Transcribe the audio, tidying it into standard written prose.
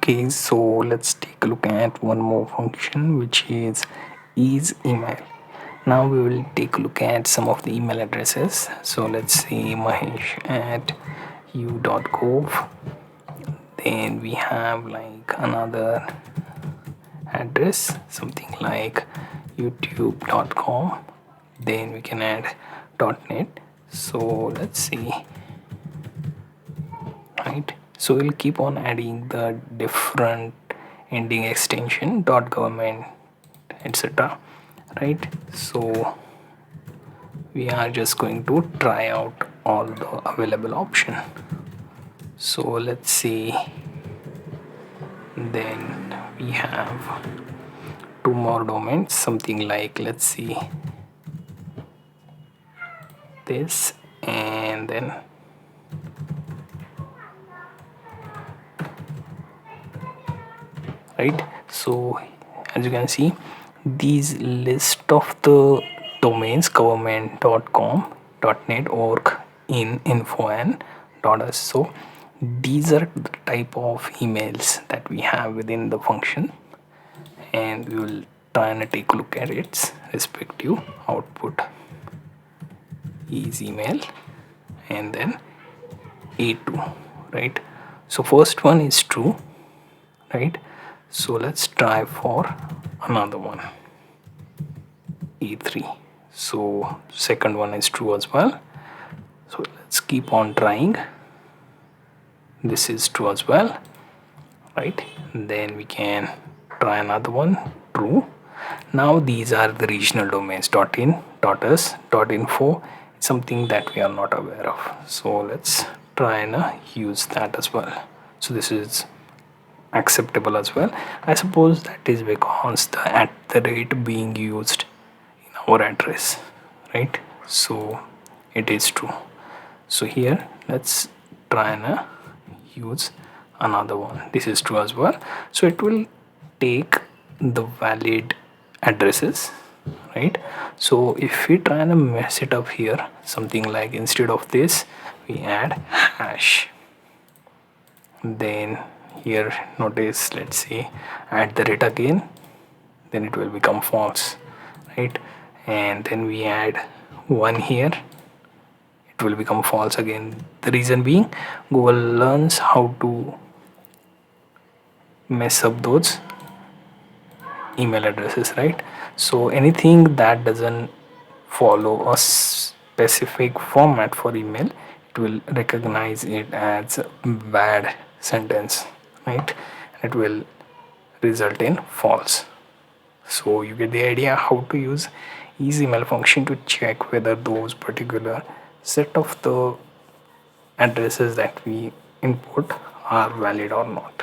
Okay, so let's take a look at one more function, which is email. Now we will take a look at some of the email addresses. So let's say mahesh at u.gov. Then we have like another address, something like youtube.com. Then we can add .net. So let's see, right? So we'll keep on adding the different ending extension .government, etc., right? So we are just going to try out all the available option. So let's see, then we have two more domains, something like, let's see, this, and then right. So as you can see, these list of the domains government.com, .net, org, info, and .us. So these are the type of emails that we have within the function, and we will try and take a look at its respective output. Is email and then A2, right? So first one is true, right? So let's try for another one, E3. So second one is true as well. So let's keep on trying. This is true as well, right? And then we can try another one, true. Now these are the regional domains, .in, .us, .info, something that we are not aware of. So let's try and use that as well. So this is acceptable as well. I suppose that is because the @ being used in our address, right? So it is true. So here let's try and use another one. This is true as well. So it will take the valid addresses, right? So if we try and mess it up here, something like, instead of this we add hash, then here notice, let's say @ again, then it will become false, right? And then we add 1 here, it will become false again. The reason being, Google learns how to mess up those email addresses, right? So anything that doesn't follow a specific format for email, it will recognize it as a bad sentence, right? And it will result in false. So you get the idea how to use email function to check whether those particular set of the addresses that we input are valid or not.